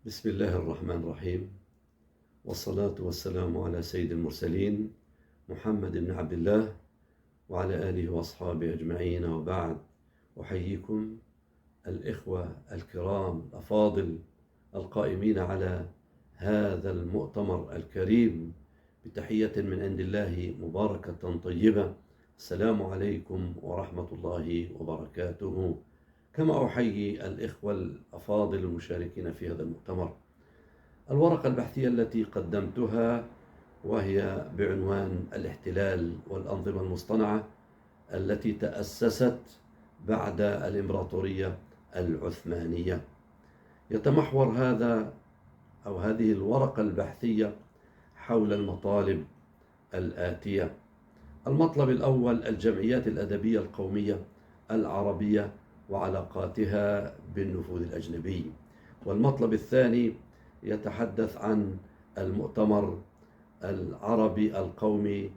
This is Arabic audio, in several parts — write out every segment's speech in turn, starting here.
بسم الله الرحمن الرحيم، والصلاة والسلام على سيد المرسلين محمد بن عبد الله وعلى آله وأصحابه أجمعين، وبعد. أحييكم الإخوة الكرام الأفاضل القائمين على هذا المؤتمر الكريم بتحية من عند الله مباركة طيبة. السلام عليكم ورحمة الله وبركاته. كما أحيي الإخوة الأفاضل المشاركين في هذا المؤتمر. الورقة البحثية التي قدمتها وهي بعنوان الاحتلال والأنظمة المصطنعة التي تأسست بعد الإمبراطورية العثمانية. يتمحور هذه الورقة البحثية حول المطالب الآتية. المطلب الأول: الجمعيات الأدبية القومية العربية وعلاقاتها بالنفوذ الأجنبي. والمطلب الثاني يتحدث عن المؤتمر العربي القومي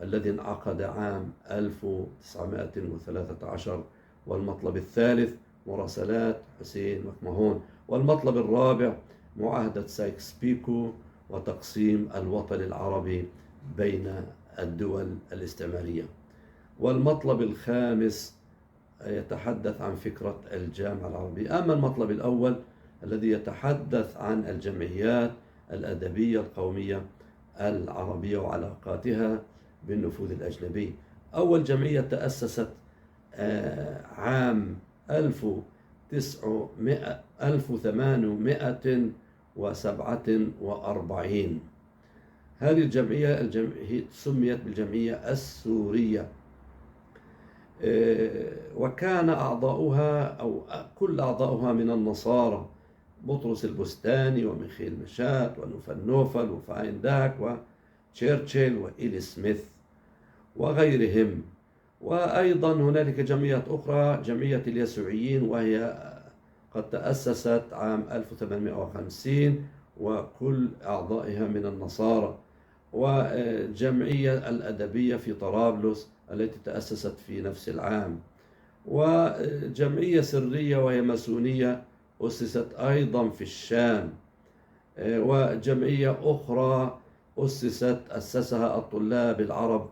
الذي انعقد عام 1913. والمطلب الثالث: مراسلات حسين مكمهون. والمطلب الرابع: معاهدة سايكس بيكو وتقسيم الوطن العربي بين الدول الاستعمارية. والمطلب الخامس يتحدث عن فكرة الجامعة العربية. أما المطلب الأول الذي يتحدث عن الجمعيات الأدبية القومية العربية وعلاقاتها بالنفوذ الأجنبي. أول جمعية تأسست عام 1847. هذه الجمعية سميت بالجمعية السورية، وكان أعضاؤها أو كل أعضاؤها من النصارى: بطرس البستاني وميخيل مشات ونوفل نوفل وفاين داك وتشرشل وإيلي سميث وغيرهم. وأيضا هنالك جمعيات أخرى، جمعية اليسوعيين، وهي قد تأسست عام 1850 وكل أعضائها من النصارى. وجمعية الأدبية في طرابلس التي تأسست في نفس العام. وجمعية سرية وهي ماسونية أسست أيضا في الشام. وجمعية أخرى أسسها الطلاب العرب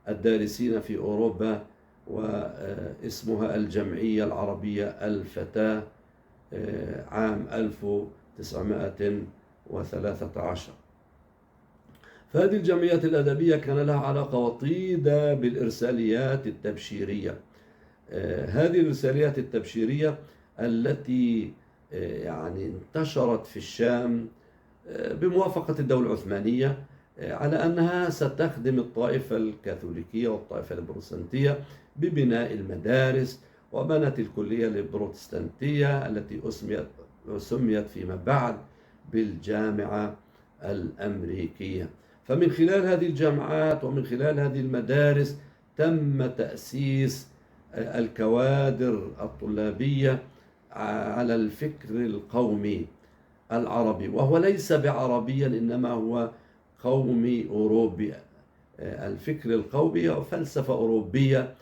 الدارسين في أوروبا، واسمها الجمعية العربية الفتاة عام 1913. فهذه الجمعيات الأدبية كان لها علاقة وطيدة بالإرساليات التبشيرية. هذه الإرساليات التبشيرية التي انتشرت في الشام بموافقة الدولة العثمانية على أنها ستخدم الطائفة الكاثوليكية والطائفة البروتستانتية ببناء المدارس. وبنت الكلية البروتستانتية التي سميت فيما بعد بالجامعة الأمريكية. فمن خلال هذه الجامعات ومن خلال هذه المدارس تم تأسيس الكوادر الطلابية على الفكر القومي العربي، وهو ليس بعربيا إنما هو قومي أوروبي. الفكر القومي وفلسفة أوروبية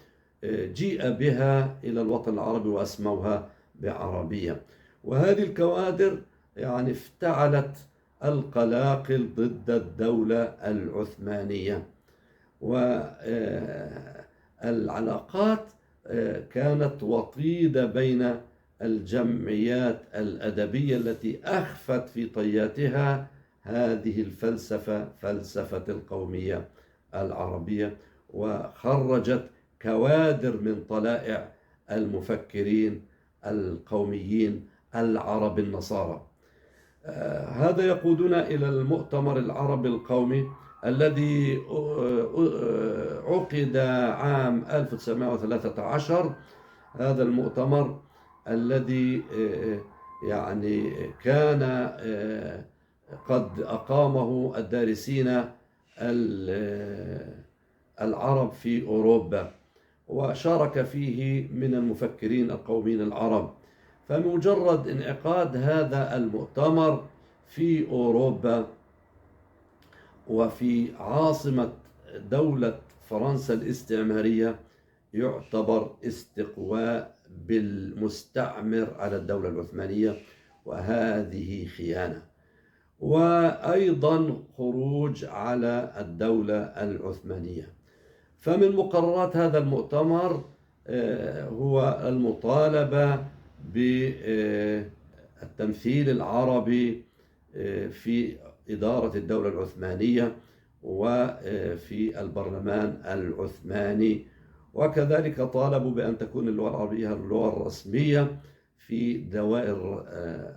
جيء بها إلى الوطن العربي وأسموها بعربية. وهذه الكوادر افتعلت القلاقل ضد الدولة العثمانية. والعلاقات كانت وطيدة بين الجمعيات الأدبية التي أخفت في طياتها هذه الفلسفة، فلسفة القومية العربية، وخرجت كوادر من طلائع المفكرين القوميين العرب النصارى. هذا يقودنا إلى المؤتمر العربي القومي الذي عقد عام 1913. هذا المؤتمر الذي كان قد أقامه الدارسين العرب في أوروبا، وشارك فيه من المفكرين القوميين العرب. فمجرد انعقاد هذا المؤتمر في أوروبا وفي عاصمة دولة فرنسا الاستعمارية يعتبر استقواء بالمستعمر على الدولة العثمانية، وهذه خيانة. وأيضا خروج على الدولة العثمانية. فمن مقررات هذا المؤتمر هو المطالبة بالتمثيل العربي في إدارة الدولة العثمانية وفي البرلمان العثماني، وكذلك طالبوا بأن تكون اللغة العربية اللغة الرسمية في دوائر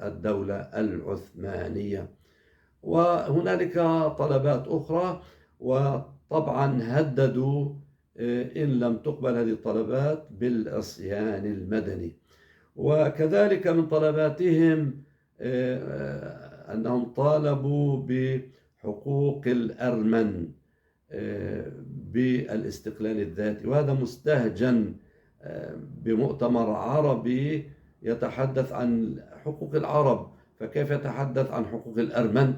الدولة العثمانية. وهنالك طلبات أخرى، وطبعا هددوا إن لم تقبل هذه الطلبات بالعصيان المدني. وكذلك من طلباتهم أنهم طالبوا بحقوق الأرمن بالاستقلال الذاتي، وهذا مستهجن بمؤتمر عربي يتحدث عن حقوق العرب، فكيف يتحدث عن حقوق الأرمن؟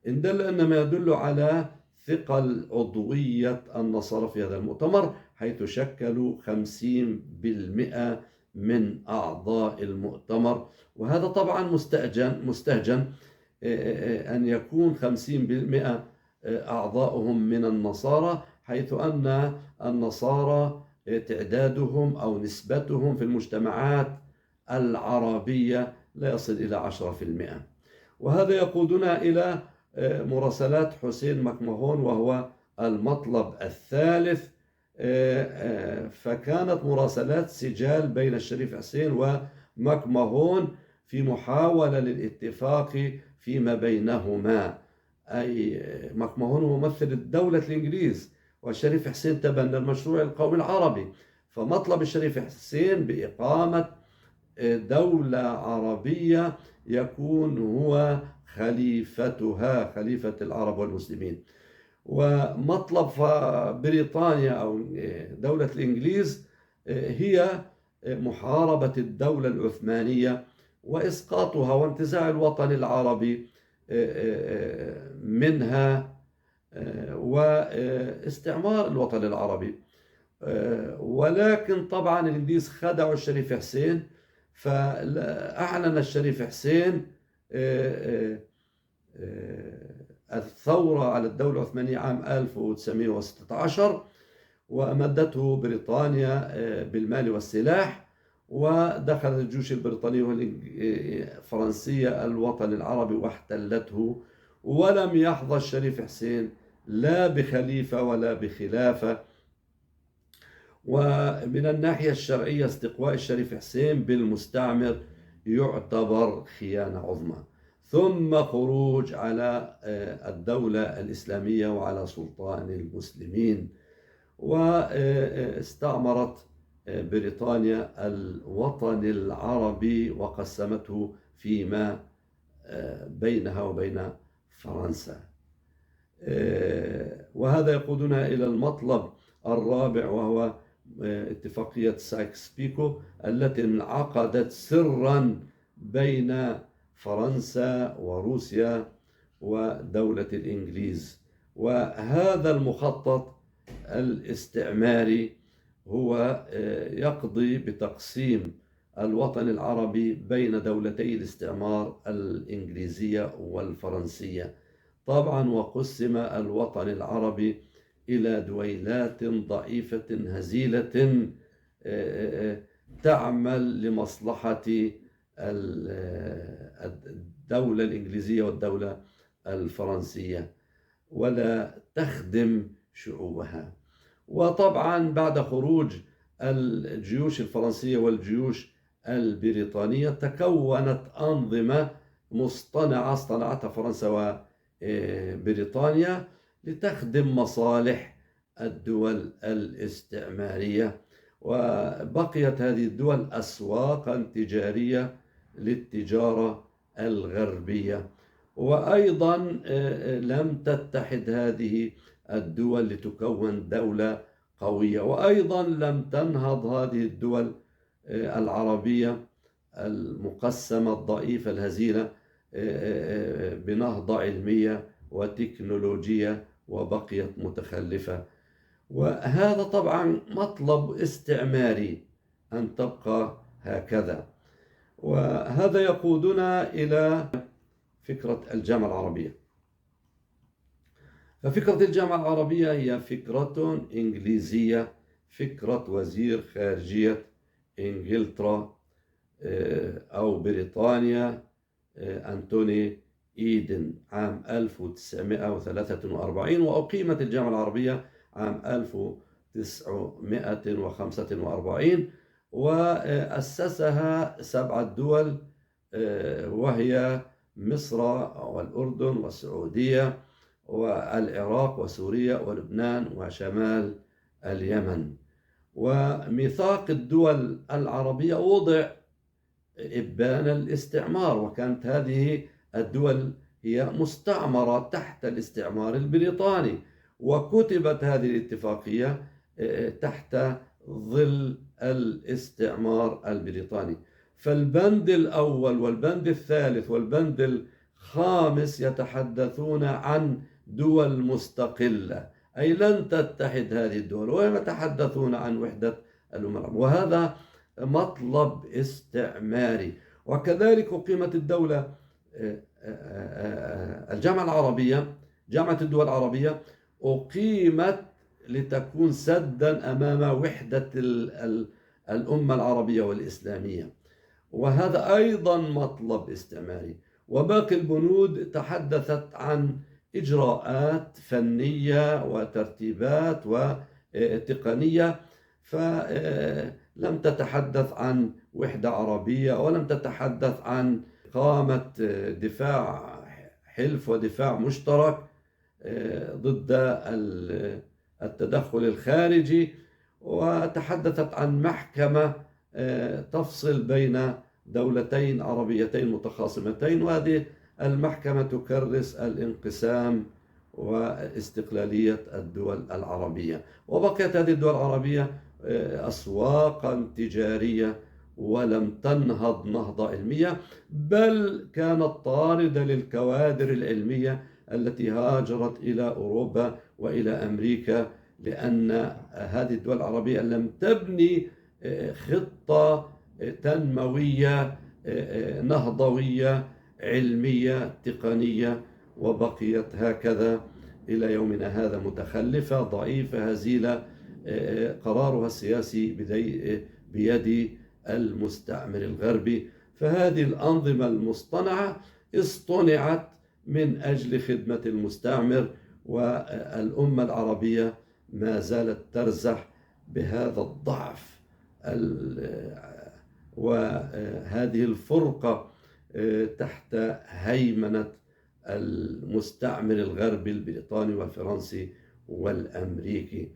إن دل إنما يدل على ثقل عضوية النصارى في هذا المؤتمر، حيث شكلوا 50% من أعضاء المؤتمر. وهذا طبعا مستهجن أن يكون 50% أعضاؤهم من النصارى، حيث أن النصارى تعدادهم أو نسبتهم في المجتمعات العربية لا يصل إلى 10%. وهذا يقودنا إلى مراسلات حسين مكمهون، وهو المطلب الثالث. فكانت مراسلات سجال بين الشريف حسين ومكمهون في محاولة للاتفاق فيما بينهما. أي مكمهون هو ممثل الدولة الإنجليز، والشريف حسين تبنى المشروع القومي العربي. فمطلب الشريف حسين بإقامة دولة عربية يكون هو خليفتها، خليفة العرب والمسلمين. ومطلب بريطانيا أو دولة الإنجليز هي محاربة الدولة العثمانية وإسقاطها وانتزاع الوطن العربي منها واستعمار الوطن العربي. ولكن طبعا الإنجليز خدعوا الشريف حسين، فأعلن الشريف حسين الثورة على الدولة العثمانية عام 1916، وأمدته بريطانيا بالمال والسلاح، ودخلت الجيوش البريطانية والفرنسية الوطن العربي واحتلته. ولم يحظى الشريف حسين لا بخليفة ولا بخلافة. ومن الناحية الشرعية استقواء الشريف حسين بالمستعمر يعتبر خيانة عظمى. ثم خروج على الدولة الإسلامية وعلى سلطان المسلمين. واستعمرت بريطانيا الوطن العربي وقسمته فيما بينها وبين فرنسا. وهذا يقودنا إلى المطلب الرابع، وهو اتفاقية سايكس-بيكو التي انعقدت سرا بين فرنسا وروسيا ودولة الإنجليز. وهذا المخطط الاستعماري هو يقضي بتقسيم الوطن العربي بين دولتي الاستعمار الإنجليزية والفرنسية طبعا. وقسم الوطن العربي إلى دويلات ضعيفة هزيلة تعمل لمصلحة الدولة الإنجليزية والدولة الفرنسية ولا تخدم شعوبها. وطبعا بعد خروج الجيوش الفرنسية والجيوش البريطانية تكونت أنظمة مصطنعة اصطنعتها فرنسا وبريطانيا لتخدم مصالح الدول الاستعمارية. وبقيت هذه الدول أسواقا تجارية للتجارة الغربية. وأيضا لم تتحد هذه الدول لتكون دولة قوية، وأيضا لم تنهض هذه الدول العربية المقسمة الضعيفة الهزيلة بنهضة علمية وتكنولوجية، وبقيت متخلفة. وهذا طبعا مطلب استعماري أن تبقى هكذا. وهذا يقودنا إلى فكرة الجامعة العربية. ففكرة الجامعة العربية هي فكرة إنجليزية، فكرة وزير خارجية إنجلترا أو بريطانيا أنتوني إيدن عام 1943، وأقيمت الجامعة العربية عام 1945، وأسسها 7 دول وهي مصر والأردن والسعودية والعراق وسوريا ولبنان وشمال اليمن. وميثاق الدول العربية وضع إبان الاستعمار، وكانت هذه الدول هي مستعمرة تحت الاستعمار البريطاني، وكتبت هذه الاتفاقية تحت ظل الاستعمار البريطاني. فالبند الأول والبند الثالث والبند الخامس يتحدثون عن دول مستقلة، أي لن تتحد هذه الدول، ويتحدثون عن وحدة الأمم العربية، وهذا مطلب استعماري. وكذلك أقيمت الدولة الجامعة العربية، جامعة الدول العربية أقيمت لتكون سدا أمام وحدة الأمة العربية والإسلامية، وهذا أيضا مطلب استعماري. وباقي البنود تحدثت عن إجراءات فنية وترتيبات وتقنية، فلم تتحدث عن وحدة عربية، ولم تتحدث عن إقامة دفاع حلف ودفاع مشترك ضد التدخل الخارجي، وتحدثت عن محكمة تفصل بين دولتين عربيتين متخاصمتين، وهذه المحكمة تكرس الانقسام واستقلالية الدول العربية. وبقيت هذه الدول العربية أسواقا تجارية، ولم تنهض نهضة علمية، بل كانت طاردة للكوادر العلمية التي هاجرت إلى أوروبا وإلى أمريكا، لأن هذه الدول العربية لم تبني خطة تنموية نهضوية علمية تقنية، وبقيت هكذا إلى يومنا هذا متخلفة ضعيفة هزيلة، قرارها السياسي بيد المستعمر الغربي. فهذه الأنظمة المصطنعة اصطنعت من أجل خدمة المستعمر، والأمة العربية ما زالت ترزح بهذا الضعف وهذه الفرقة تحت هيمنة المستعمر الغربي البريطاني والفرنسي والأمريكي.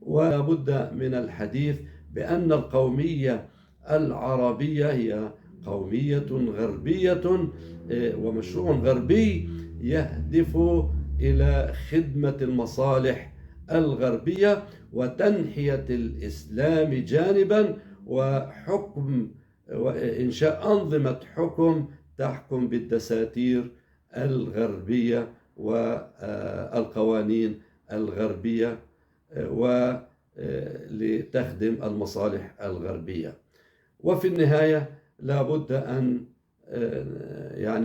ولابد من الحديث بأن القومية العربية هي قومية غربية، ومشروع غربي يهدف إلى خدمة المصالح الغربية وتنحية الإسلام جانبا، وحكم وإنشاء أنظمة حكم تحكم بالدساتير الغربية والقوانين الغربية ولتخدم المصالح الغربية. وفي النهاية لابد أن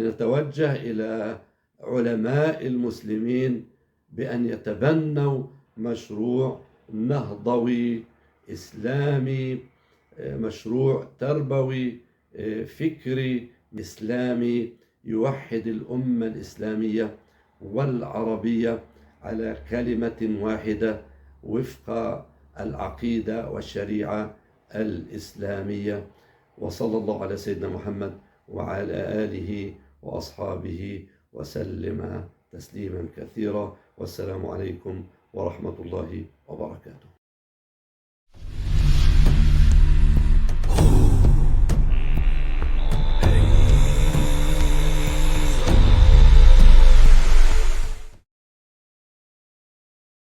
نتوجه إلى علماء المسلمين بأن يتبنوا مشروع نهضوي إسلامي، مشروع تربوي فكري إسلامي يوحد الأمة الإسلامية والعربية على كلمة واحدة وفق العقيدة والشريعة الإسلامية. وصلى الله على سيدنا محمد وعلى آله وأصحابه وسلم تسليما كثيرا، والسلام عليكم ورحمة الله وبركاته.